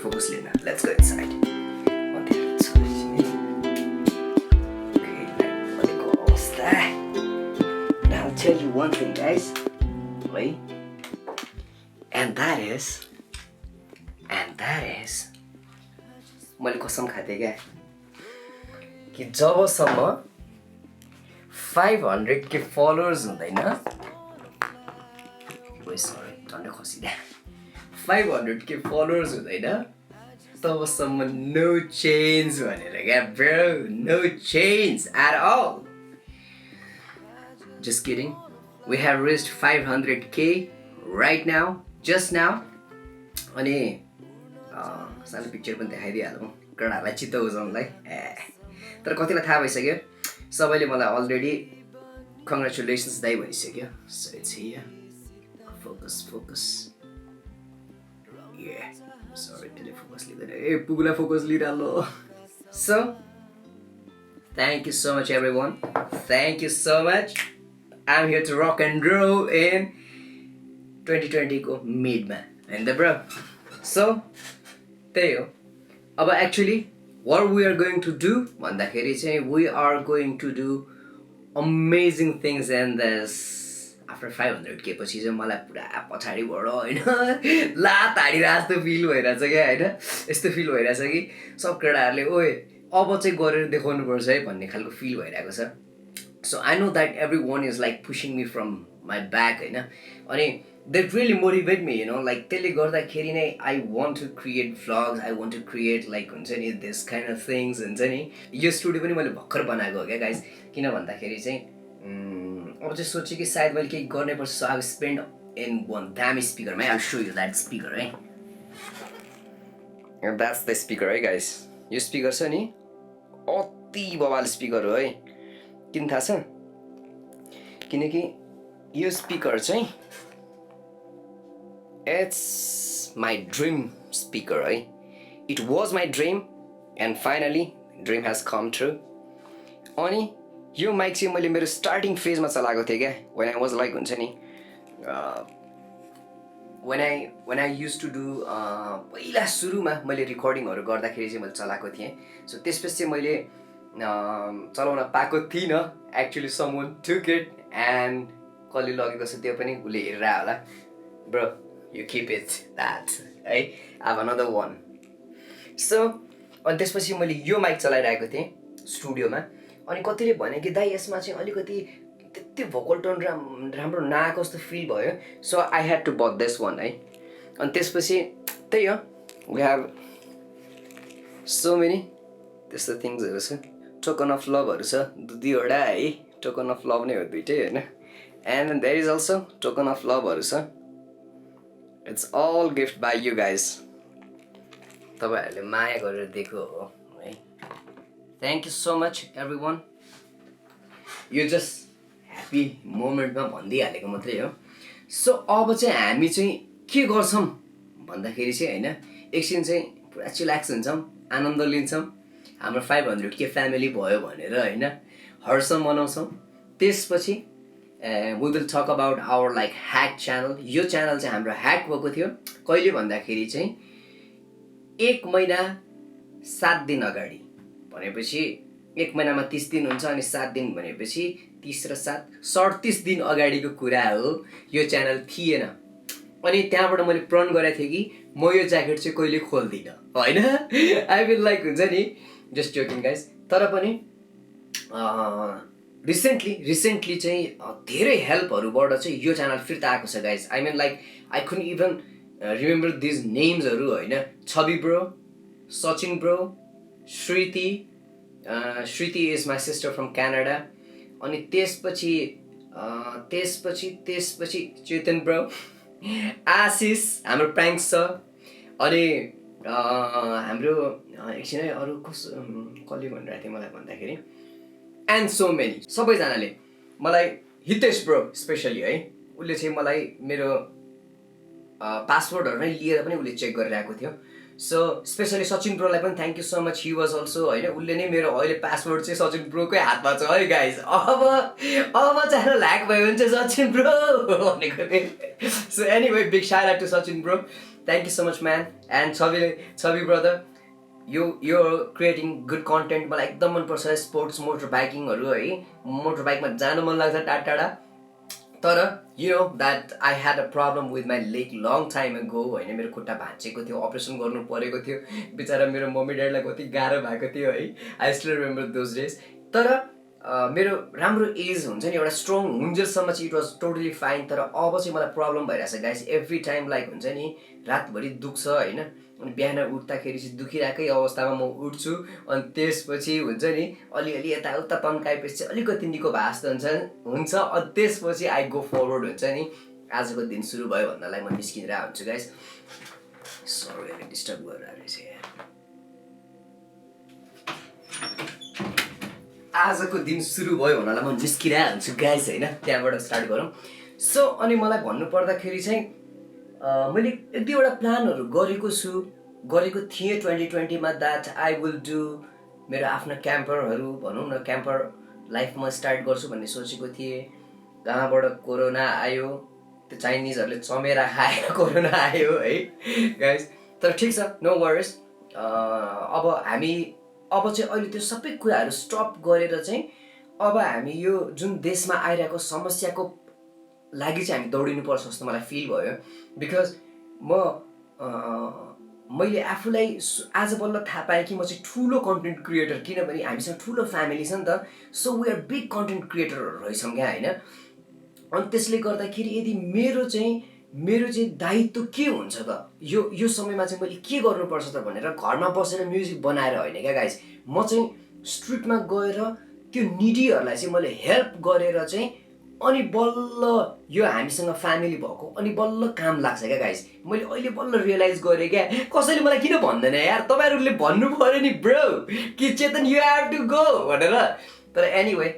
focus लिन. Let's go inside. I'll tell you one thing, guys. Wait. And that is मैले कसम खाथे क्या कि जबसम्म 500k फलोअर्स हुँदैन ओइ सरी झन्डै खसिदिए 500k फलोअर्स हुँदैन तबसम्म नो चेन्ज भनेर क्या bro no change at all just kidding we have reached 500k right now just now अनि सानो पिक्चर पनि देखाइदिइहालौँ क्रणाहरूलाई चित्त बुझाउनलाई तर कतिलाई थाहा भइसक्यो सबैले मलाई अलरेडी कङ्ग्रेचुलेसन्स दाइ भनिसक्यो so it's here focus yeah sorry त्यसले फोकस लिँदैन ए पुगुलाई फोकस लिइरहलो so thank you so much everyone thank you so much I'm here to rock and roll in 2020 को मिडमा हैन त ब्रो सो त्यही हो अब actually what we are going to do भन्दाखेरि चाहिँ we are going to do amazing things in this after 500k पछि चाहिँ मलाई पुरा पछाडिबाट हैन लात हाडिरा जस्तो फिल भइरहेछ क्या हैन यस्तो फिल भइरहेछ कि सब केटाहरूले ओए अब चाहिँ गरेर देखाउनु पर्छ है भन्ने खालको फिल भइरहेको छ So I know that everyone is like pushing me from my back, you know. And they really motivate me, you know. Like त्यसले गर्दाखेरि नै I want to create vlogs, I want to create like हुन्छ नि this kind of things हुन्छ नि यो studio पनि मैले भर्खर बनाएको हो क्या गाइस किन भन्दाखेरि चाहिँ अब चाहिँ सोचे कि सायद मैले केही गर्नै पर्छ so I will spend in one damn speaker man I'll show you that speaker है and that's the speaker है guys यो स्पिकर छ नि अति बवाल स्पिकर हो है किन थाहा छ किनकि यो स्पिकर चाहिँ इट्स माई ड्रिम स्पिकर है it was my dream and finally dream has come true अनि यो माइक चाहिँ मैले मेरो स्टार्टिङ फेजमा चलाएको थिएँ क्या वेन आई वाज लाइक हुन्छ नि when I used to do पहिला सुरुमा मैले रिकर्डिङहरू गर्दाखेरि चाहिँ मैले चलाएको थिएँ सो त्यसपछि चाहिँ मैले चलाउन पाएको थिइनँ actually someone took it and कसले लगेको छ त्यो पनि उसले हेरेर होला bro you keep it that है अब अनदर वान सो अनि त्यसपछि मैले यो माइक चलाइरहेको थिएँ स्टुडियोमा अनि कतिले भने कि दाइ यसमा चाहिँ अलिकति त्यति भोकल टोन राम्रो नआएको जस्तो फिल भयो so I had to but this one है अनि त्यसपछि त्यही हो वी हेभ सो मेनी त्यस्तो थिङ्सहरू छ टोकन अफ लभहरू छ दुईवटा है टोकन अफ लभ नै हो दुइटै होइन and there is also token of लभहरू छ it's all gift by you guys तपाईँहरूले माया गरेर दिएको हो है thank you so much everyone यो जस्ट ह्याप्पी मोमेन्टमा भनिदिइहालेको मात्रै हो सो अब चाहिँ हामी चाहिँ के गर्छौँ भन्दाखेरि चाहिँ होइन एकछिन चाहिँ पुरा चिलाक्स हुन्छौँ आनन्द लिन्छौँ हाम्रो 500k फ्यामिली भयो भनेर होइन हर्ष मनाउँछौँ त्यसपछि we will talk about our like hack channel यो च्यानल चाहिँ हाम्रो ह्याक भएको थियो कहिले भन्दाखेरि चाहिँ 1 महिना 7 दिन अगाडि भनेपछि 1 महिनामा 30 दिन हुन्छ अनि 7 दिन भनेपछि 30 र 7 37 दिन अगाडिको कुरा हो यो च्यानल थिएन अनि त्यहाँबाट मैले प्रण गरेको थिएँ कि म यो ज्याकेट चाहिँ कहिले खोल्दिनँ होइन आई विल लाइक हुन्छ नि जस्ट जोकिङ गाइज तर पनि रिसेन्टली चाहिँ धेरै हेल्पहरूबाट चाहिँ यो च्यानल फिर्ता आएको छ guys I mean like I could even remember these नेम्सहरू होइन Chhavi bro Sachin bro Shruti is my sister from Canada अनि त्यसपछि चेतन ब्रो आशिष हाम्रो प्र्याङ्क्स छ अनि हाम्रो एकछिन है अरू कसले भनिरहेको थिएँ मलाई भन्दाखेरि एन्ड सो मेनी सबैजनाले मलाई हितेश ब्रो स्पेसली है उसले चाहिँ मलाई मेरो पासवर्डहरू नै लिएर पनि उसले चेक गरिरहेको थियो सो स्पेसली सचिन ब्रोलाई पनि thank you so much, he was also होइन, उसले नै मेरो अहिले पासवर्ड चाहिँ सचिन ब्रोकै हातमा छ है गाइज। अब च्यानल ह्याक भयो भने चाहिँ सचिन ब्रो भनेको थिएँ। So anyway big shout out to Sachin bro, thank you so much man. And Chhavi brother, यो क्रिएटिङ गुड कन्टेन्ट मलाई एकदम मनपर्छ। स्पोर्ट्स मोटर बाइकिङहरू है, मोटर बाइकमा जानु मन लाग्छ टाढा टाढा। तर you know that I had a problem with my leg long time ago होइन, मेरो खुट्टा भाँचेको थियो, अपरेसन गर्नु परेको थियो, बिचरा मेरो मम्मी ड्याडीलाई कति गाह्रो भएको थियो है। I still remember those days. तर मेरो राम्रो एज हुन्छ नि, एउटा स्ट्रङ हुन्जेलसम्म चाहिँ इट वाज टोटली फाइन। तर अब चाहिँ मलाई प्रब्लम भइरहेछ गाइस, एभ्री टाइम लाइक हुन्छ नि रातभरि दुख्छ होइन, अनि बिहान उठ्दाखेरि चाहिँ दुखिरहेकै अवस्थामा म उठ्छु, अनि त्यसपछि हुन्छ नि अलिअलि यताउता तन्काएपछि चाहिँ अलिकति निको भए जस्तो हुन्छ, अनि त्यसपछि आई गो फरवर्ड हुन्छ नि, आजको दिन सुरु भयो भन्नलाई म निस्किरहेको हुन्छु गाइस। सरी डिस्टर्ब गरिरहेको रहेछ। आजको दिन सुरु भयो भन्नलाई म निस्किरहेको हुन्छु गाइस होइन, त्यहाँबाट स्टार्ट गरौँ। सो अनि मलाई भन्नुपर्दाखेरि चाहिँ मैले एक दुईवटा प्लानहरू गरेको थिएँ 2020मा, द्याट आई विल डु मेरो आफ्नो क्याम्परहरू भनौँ न, क्याम्पर लाइफमा स्टार्ट गर्छु भन्ने सोचेको थिएँ। कहाँबाट कोरोना आयो, त्यो चाइनिजहरूले चमेरा खाएर कोरोना आयो है गाइस। तर ठिक छ, नो वरिज। अब चाहिँ अहिले त्यो सबै कुराहरू स्टप गरेर चाहिँ अब हामी यो जुन देशमा आइरहेको समस्याको लागि चाहिँ हामी दौडिनुपर्छ जस्तो मलाई फिल भयो। बिकज मैले आफूलाई आज बल्ल थाहा पाएँ कि म चाहिँ ठुलो कन्टेन्ट क्रिएटर, किनभने हामीसँग ठुलो फ्यामिली छ नि त। So we are big content क्रिएटरहरू रहेछौँ क्या होइन। अनि त्यसले गर्दाखेरि यदि मेरो चाहिँ दायित्व के हुन्छ त, यो समयमा चाहिँ मैले के गर्नुपर्छ त भनेर घरमा बसेर म्युजिक बनाएर होइन क्या गाइस, म चाहिँ स्ट्रिटमा गएर त्यो निडीहरूलाई चाहिँ मैले हेल्प गरेर चाहिँ अनि बल्ल यो हामीसँग फ्यामिली भएको अनि बल्ल काम लाग्छ क्या गाइस। मैले अहिले बल्ल रियलाइज गरेँ क्या, कसैले मलाई किन भन्दैन यार, तपाईँहरूले भन्नु पऱ्यो नि ब्रो कि चेतन यु हेभ टु गो भनेर। तर एनिवे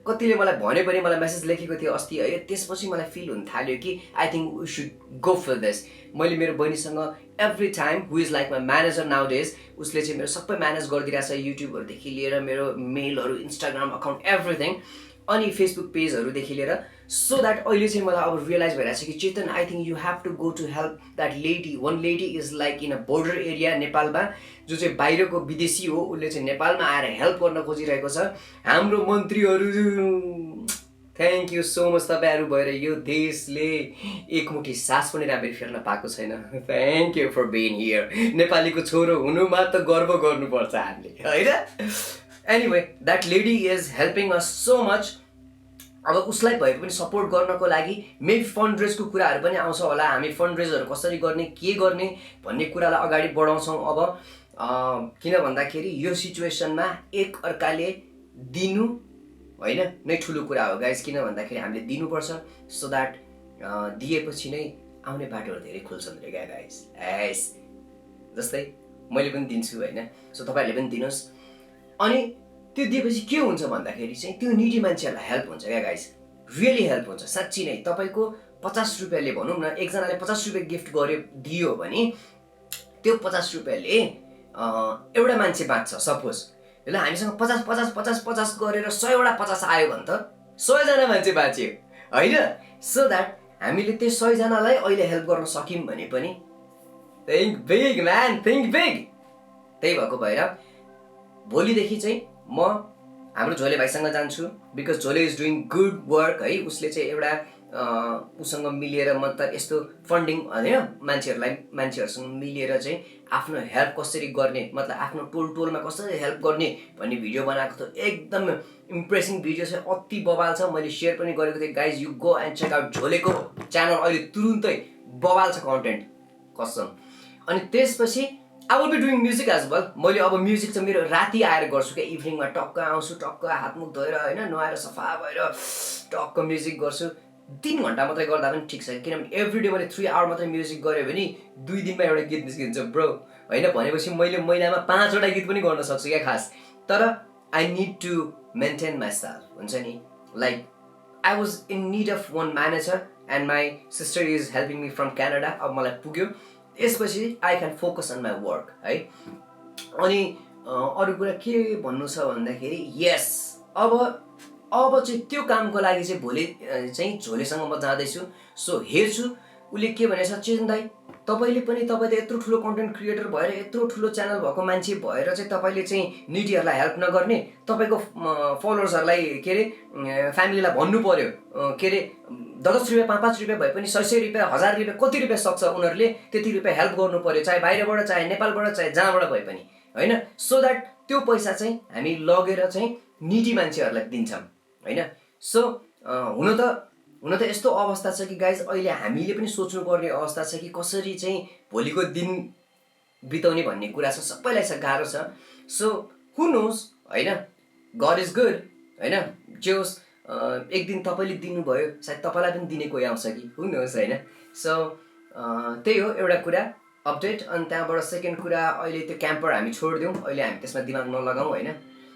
कतिले मलाई भन्यो पनि, मलाई मेसेज लेखेको थियो अस्ति है, त्यसपछि मलाई फिल हुन थाल्यो कि I think we should go for this. मैले मेरो बहिनीसँग every time, who is like my manager nowadays, उसले चाहिँ मेरो सबै म्यानेज गरिदिरहेछ, युट्युबहरूदेखि लिएर मेरो मेलहरू, इन्स्टाग्राम अकाउन्ट, एभ्रिथिङ, अनि फेसबुक पेजहरूदेखि लिएर। सो द्याट अहिले चाहिँ मलाई अब रियलाइज भइरहेछ कि Chetan I think you have to go to help that lady. One lady is like in a border area नेपालमा, जो चाहिँ बाहिरको विदेशी हो, उसले चाहिँ नेपालमा आएर हेल्प गर्न खोजिरहेको छ। हाम्रो मन्त्रीहरू थ्याङ्क यू सो मच, तपाईँहरू भएर यो देशले एकमुठी सास पनि राम्ररी फेर्न पाएको छैन। Thank you for being here. नेपालीको छोरो हुनुमा त गर्व गर्नुपर्छ हामीले होइन। Anyway that lady is helping us so much. अब उसलाई भए पनि सपोर्ट गर्नको लागि मेबी फन्ड रेजको कुराहरू पनि आउँछ होला। हामी फन्ड रेजहरू कसरी गर्ने, के गर्ने भन्ने कुरालाई अगाडि बढाउँछौँ अब। किन भन्दाखेरि यो सिचुएसनमा एक अर्काले दिनु होइन नै ठुलो कुरा हो गाइस। किन भन्दाखेरि हामीले दिनुपर्छ, सो द्याट दिएपछि नै आउने बाटोहरू धेरै खुल्छन् रे क्या गाइस। जस्तै मैले पनि दिन्छु होइन, सो तपाईँहरूले पनि दिनुहोस्। अनि त्यो दिएपछि के हुन्छ भन्दाखेरि चाहिँ त्यो निडी मान्छेहरूलाई हेल्प हुन्छ क्या गाइस, रियली हेल्प हुन्छ साँच्ची नै। तपाईँको 50 रुपियाँले भनौँ न, एकजनाले 50 रुपियाँ गिफ्ट गर्यो दियो भने त्यो 50 रुपियाँले एउटा मान्छे बाँच्छ। सपोज ल हामीसँग 50 गरेर 100वटा 50 आयो भने त 100जना मान्छे बाँच्यो होइन। सो द्याट हामीले त्यो 100जनालाई अहिले हेल्प गर्न सक्यौँ भने पनि think big man, think big. त्यही भएको भएर भोलिदेखि चाहिँ म हाम्रो झोले भाइसँग जान्छु, बिकज झोले इज डुइङ गुड वर्क है। उसले चाहिँ एउटा उसँग मिलेर मतलब यस्तो फन्डिङ होइन मान्छेहरूसँग मिलेर चाहिँ आफ्नो हेल्प कसरी गर्ने, मतलब आफ्नो टोलमा कसरी हेल्प गर्ने भन्ने भिडियो बनाएको थियो। एकदम इम्प्रेसिङ भिडियो छ, अति बवाल छ। मैले सेयर पनि गरेको थिएँ guys, you go and check out झोलेको च्यानल, अहिले तुरुन्तै बवाल छ कन्टेन्ट कसम। अनि त्यसपछि I will be doing music as well. मैले अब म्युजिक चाहिँ मेरो राति आएर गर्छु क्या, इभिनिङमा टक्क आउँछु, टक्क हातमुख धोएर होइन नुहाएर सफा भएर टक्क म्युजिक गर्छु। 3 घन्टा मात्रै गर्दा पनि ठिक छ, किनभने एभ्री डे मैले 3 आवर मात्रै म्युजिक गरेँ भने 2 दिनमा एउटा गीत निस्किन्छ ब्रो होइन। भनेपछि मैले महिनामा 5वटा गीत पनि गर्न सक्छु क्या खास। तर I need to maintain myself हुन्छ नि। Like I was in need of one manager and my sister is helping me from Canada. अब मलाई पुग्यो त्यसपछि I can focus on my work है। अनि अरू कुरा के भन्नु छ भन्दाखेरि यस अब चाहिँ त्यो कामको लागि चाहिँ भोलि चाहिँ झोलेसँग म जाँदैछु। सो हेर्छु उसले के भनेछ, चेतन दाइ तपाईँले पनि तपाईँले यत्रो ठुलो कन्टेन्ट क्रिएटर भएर यत्रो ठुलो च्यानल भएको मान्छे भएर चाहिँ तपाईँले चाहिँ निडीहरूलाई हेल्प नगर्ने, तपाईँको फलोवर्सहरूलाई के अरे फ्यामिलीलाई भन्नु पर्यो के अरे 10 रुपियाँ 5 रुपियाँ भए पनि 100 रुपियाँ 1000 रुपियाँ कति रुपियाँ सक्छ उनीहरूले त्यति रुपियाँ हेल्प गर्नु पर्यो, चाहे बाहिरबाट चाहे नेपालबाट चाहे जहाँबाट भए पनि होइन। सो द्याट त्यो पैसा चाहिँ हामी लगेर चाहिँ निडी मान्छेहरूलाई दिन्छौँ होइन। सो हुन त यस्तो अवस्था छ कि गाइज अहिले हामीले पनि सोच्नुपर्ने अवस्था छ कि कसरी चाहिँ भोलिको दिन बिताउने भन्ने कुरा छ, सबैलाई छ, गाह्रो छ। सो हु नोज होइन, गड इज गुड होइन, जे होस् एक दिन तपाईँले दिनुभयो सायद तपाईँलाई पनि दिने कोही आउँछ कि हु नोज होइन। सो त्यही हो एउटा कुरा अपडेट। अनि त्यहाँबाट सेकेन्ड कुरा, अहिले त्यो क्याम्पर हामी छोडिदिउँ, अहिले हामी त्यसमा दिमाग नलगाउँ होइन।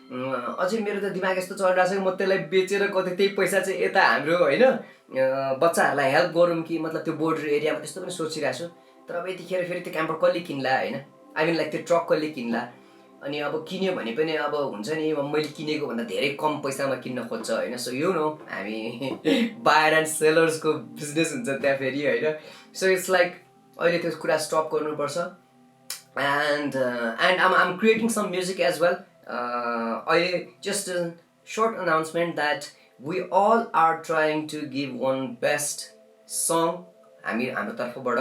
अझै मेरो त दिमाग यस्तो चलिरहेको छ कि म त्यसलाई बेचेर कतै त्यही पैसा चाहिँ यता हाम्रो होइन बच्चाहरूलाई हेल्प गरौँ कि, मतलब त्यो बोर्डर एरियामा त्यस्तो पनि सोचिरहेको छु। तर अब यतिखेर फेरि त्यो क्याम्पर कसले किन्ला होइन, आई मिन लाइक त्यो ट्रक कसले किन्ला। अनि अब किन्यो भने पनि अब हुन्छ नि मैले किनेको भन्दा धेरै कम पैसामा किन्न खोज्छ होइन। सो यु नो हामी बायर एन्ड सेलर्सको बिजनेस हुन्छ त्यहाँ फेरि होइन। सो इट्स लाइक अहिले त्यो कुरा स्टप गर्नुपर्छ। And I'm creating some music as well. अहिले just short announcement that we all are trying to give one best song हाम्रो तर्फबाट।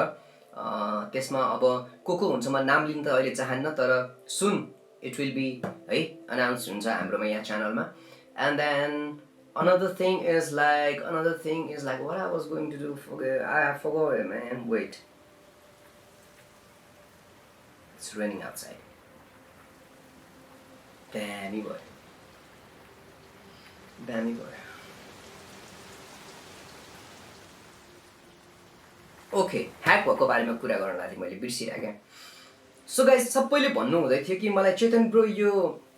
त्यसमा अब को हुन्छ म नाम लिन त अहिले चाहन्न, तर सुन इट विल बी है अनाउन्स हुन्छ हाम्रोमा यहाँ च्यानलमा। And then another thing is like what I was going to do, I forgot it man, wait, it's raining outside, दामी भयो। ओके, ह्याक भएको बारेमा कुरा गर्न लाग्थेँ मैले, बिर्सिरहेँ क्या। सो गाइस सबैले भन्नु हुँदै थियो कि मलाई चेतन ब्रो यो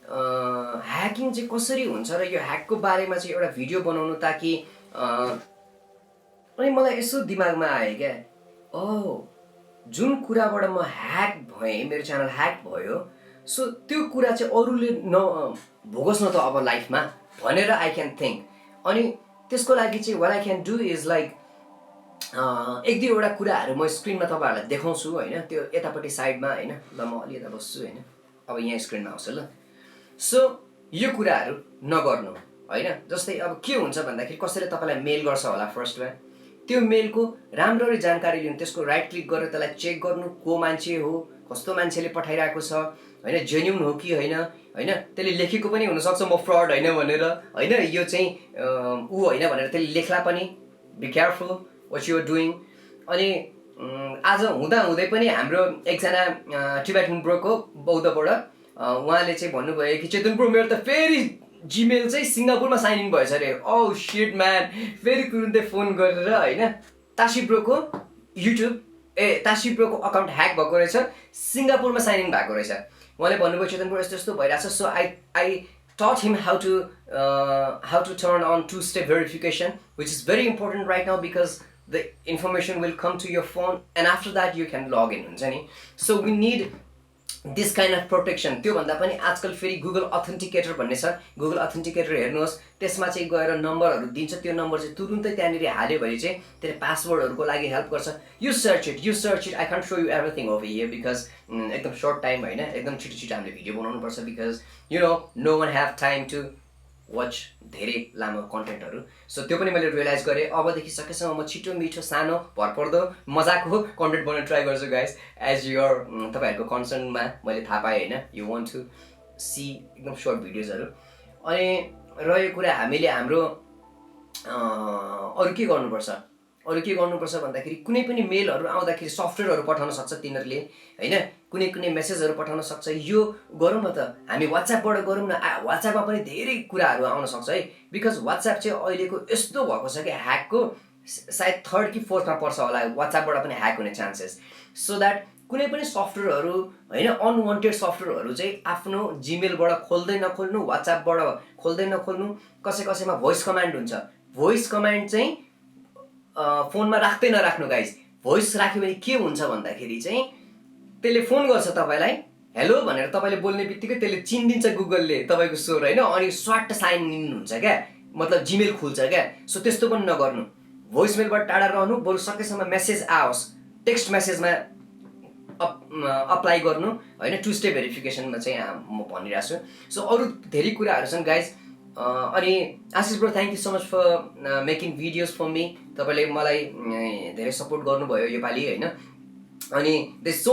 ह्याकिङ चाहिँ कसरी हुन्छ र यो ह्याकको बारेमा चाहिँ एउटा भिडियो बनाउनु ताकि अनि मलाई यसो दिमागमा आयो क्या, जुन कुराबाट म ह्याक भएँ, मेरो च्यानल ह्याक भयो, सो त्यो कुरा चाहिँ अरूले भोगोस् न त अब लाइफमा भनेर आई क्यान थिङ्क। अनि त्यसको लागि चाहिँ what I can do is like एक दुईवटा कुराहरू म स्क्रिनमा तपाईँहरूलाई देखाउँछु होइन, त्यो यतापट्टि साइडमा होइन। ल म अलि यता बस्छु होइन, अब यहाँ स्क्रिनमा आउँछ ल। सो यो कुराहरू नगर्नु होइन। जस्तै अब के हुन्छ भन्दाखेरि कसैले तपाईँलाई मेल गर्छ होला, फर्स्टमा त्यो मेलको राम्ररी जानकारी लिनु, त्यसको राइट क्लिक गरेर त्यसलाई चेक गर्नु, को मान्छे हो, कस्तो मान्छेले पठाइरहेको छ होइन, जेन्युन हो कि होइन होइन। त्यसले लेखेको पनि हुनसक्छ म फ्रड होइन भनेर होइन, यो चाहिँ ऊ होइन भनेर त्यसले लेख्ला पनि, be careful what you are doing. अनि आज हुँदै पनि हाम्रो एकजना टिबेटन ब्रोको बौद्धबाट उहाँले चाहिँ भन्नुभयो कि चेतन ब्रो मेरो त फेरि जिमेल चाहिँ सिङ्गापुरमा साइन इन भएछ अरे। औ शिट म्यान, फेरि तुरुन्तै फोन गरेर होइन तासी ब्रोको युट्युब तासी ब्रोको अकाउन्ट ह्याक भएको रहेछ, सिङ्गापुरमा साइन इन भएको रहेछ। उहाँले भन्नुभयो चेतन ब्रो यस्तो यस्तो भइरहेछ। So I taught him how to turn on two-step verification, which is very important right now because the information will come to your phone and after that you can log in हुन्छ नि। So we need this kind of protection। त्यो भन्दा पनि आजकल फेरि Google authenticator भन्ने छ, Google authenticator हेर्नुहोस्, त्यसमा चाहिँ गएर नम्बरहरू दिन्छ, त्यो नम्बर चाहिँ तुरुन्तै त्यहाँनिर हाल्यो भने चाहिँ त्यसले पासवर्डहरूको लागि हेल्प गर्छ। You search it, I can't show you everything over here because एकदम सर्ट टाइम होइन, एकदम छिटो हामीले भिडियो बनाउनु पर्छ because you know no one have time to watch धेरै लामो कन्टेन्टहरू। सो त्यो पनि मैले रियलाइज गरेँ, अबदेखि सकेसम्म म छिटो मिठो सानो भरपर्दो मजाको कन्टेन्ट बनाउन ट्राई गर्छु गाइज, एज युर तपाईँहरूको कन्सर्नमा मैले थाहा पाएँ होइन, यु वान्ट टु सी एकदम सर्ट भिडियोजहरू। अनि रह्यो कुरा हामीले हाम्रो अरू के गर्नुपर्छ भन्दाखेरि कुनै पनि मेलहरू आउँदाखेरि सफ्टवेयरहरू पठाउन सक्छ तिनीहरूले होइन, कुनै मेसेजहरू पठाउन सक्छ। यो गरौँ न त, हामी वाट्सएपबाट गरौँ न, वाट्सएपमा पनि धेरै कुराहरू आउन सक्छ है, बिकज वाट्सएप चाहिँ अहिलेको यस्तो भएको छ कि ह्याकको सायद 3rd कि 4thमा पर्छ होला वाट्सएपबाट पनि ह्याक हुने चान्सेस। सो द्याट कुनै पनि सफ्टवेयरहरू होइन, अनवान्टेड सफ्टवेयरहरू चाहिँ आफ्नो जिमेलबाट खोल्दै नखोल्नु, वाट्सएपबाट खोल्दै नखोल्नु। कसैमा भोइस कमान्ड हुन्छ, भोइस कमान्ड चाहिँ फोनमा राख्दै नराख्नु गाइज, भोइस राख्यो भने के हुन्छ भन्दाखेरि चाहिँ त्यसले फोन गर्छ तपाईँलाई हेलो भनेर तपाईँले बोल्ने बित्तिकै त्यसले चिनिदिन्छ गुगलले तपाईँको स्वर होइन अनि स्वाट साइन इन हुन्छ क्या मतलब जिमेल खुल्छ क्या सो त्यस्तो पनि नगर्नु भोइसमेलबाट टाढा रहनु बरु सकेसम्म मेसेज आओस् टेक्स्ट मेसेजमा अप्लाई गर्नु होइन 2 स्टेप भेरिफिकेसनमा चाहिँ म भनिरहेको छु सो अरू धेरै कुराहरू छन् गाइज अनि Ashish bro thank you so much for making videos for me तपाईँले मलाई धेरै सपोर्ट गर्नुभयो योपालि होइन अनि they so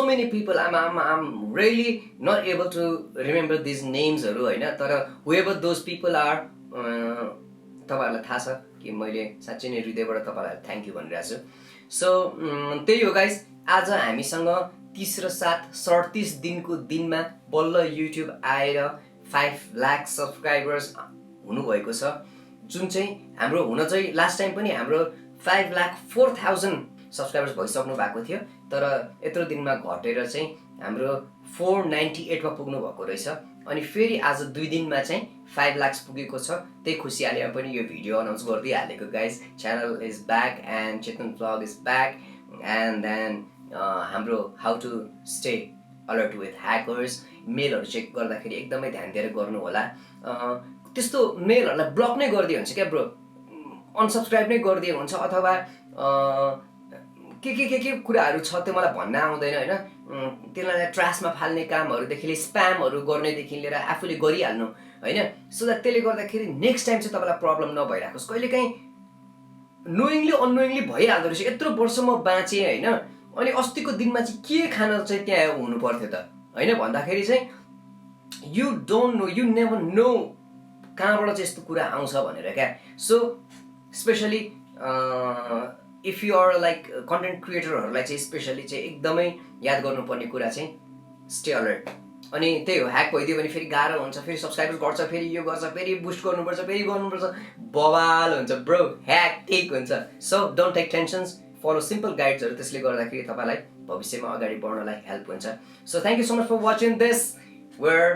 many people am really not able to remember these नेम्सहरू होइन तर हुएभर दोज पिपल आर तपाईँहरूलाई थाहा छ कि मैले साँच्चै नै हृदयबाट तपाईँहरूलाई थ्याङ्क यू भनिरहेको छु सो त्यही हो गाइज आज हामीसँग 30 र 7 37 दिनको दिनमा बल्ल युट्युब आएर 5 लाख सब्सक्राइबर्स हुनुभएको छ जुन चाहिँ हाम्रो हुन चाहिँ लास्ट टाइम पनि हाम्रो 5,04,000 सब्सक्राइबर्स भइसक्नु भएको थियो तर यत्रो दिनमा घटेर चाहिँ हाम्रो 498 मा पुग्नु भएको रहेछ अनि फेरि आज 2 दिनमा चाहिँ 5 लाख पुगेको छ त्यही खुसियालीमा पनि यो भिडियो अनाउन्स गर्दै हालेको guys channel is back and Chetan vlog is back and then हाम्रो how to stay alert with hackers मेलहरू चेक गर्दाखेरि एकदमै ध्यान दिएर गर्नु होला त्यस्तो मेलहरूलाई ब्लक नै गरिदियो हुन्छ क्या ब्रो अनसब्सक्राइब नै गरिदियो हुन्छ अथवा के कुराहरू छ त्यो मलाई भन्न आउँदैन होइन त्यसलाई ट्रासमा फाल्ने कामहरूदेखि लिएर स्प्यामहरू गर्नेदेखि लिएर आफूले गरिहाल्नु होइन सो द्याट त्यसले गर्दाखेरि नेक्स्ट टाइम चाहिँ तपाईँलाई प्रब्लम नभइराखोस् कहिलेकाहीँ नोइङली अननोइङली भइहाल्दो रहेछ यत्रो वर्ष म बाँचेँ होइन अनि अस्तिको दिनमा चाहिँ के खान चाहिँ त्यहाँ हुनु पर्थ्यो त होइन भन्दाखेरि चाहिँ you don't know you never know कहाँबाट चाहिँ यस्तो कुरा आउँछ भनेर क्या so specially if you are like content क्रिएटरहरूलाई चाहिँ स्पेसली चाहिँ एकदमै याद गर्नुपर्ने कुरा चाहिँ स्टे अलर्ट अनि त्यही हो ह्याक भइदियो भने फेरि गाह्रो हुन्छ फेरि सब्सक्राइबर्स घट्छ फेरि यो गर्छ फेरि बुस्ट गर्नुपर्छ फेरि गर्नुपर्छ बवाल हुन्छ ब्रो ह्याक्टिक हुन्छ so don't take tensions follow simple गाइड्सहरू त्यसले गर्दाखेरि तपाईँलाई भविष्यमा अगाडि बढ्नलाई हेल्प हुन्छ so thank you so much for watching this we're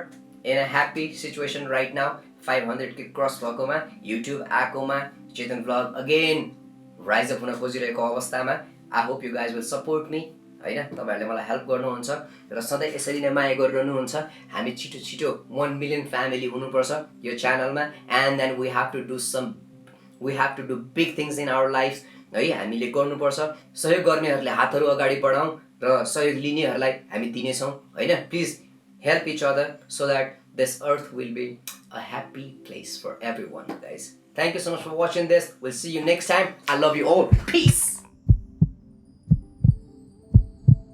in a happy situation right now 500K cross भएकोमा युट्युब आएकोमा Chetan vlog again rise up हुन खोजिरहेको अवस्थामा I hope you guys will support me होइन तपाईँहरूले मलाई हेल्प गर्नुहुन्छ र सधैँ यसरी नै माया गरिरहनुहुन्छ हामी छिटो छिटो 1 मिलियन फ्यामिली हुनुपर्छ यो च्यानलमा and then we have to do big things in our life है हामीले गर्नुपर्छ सहयोग गर्नेहरूले हातहरू अगाडि बढाउँ र सहयोग लिनेहरूलाई हामी दिनेछौँ होइन please help each other so that this earth will be a happy place for everyone guys Thank you so much for watching this. We'll see you next time. I love you all. Peace.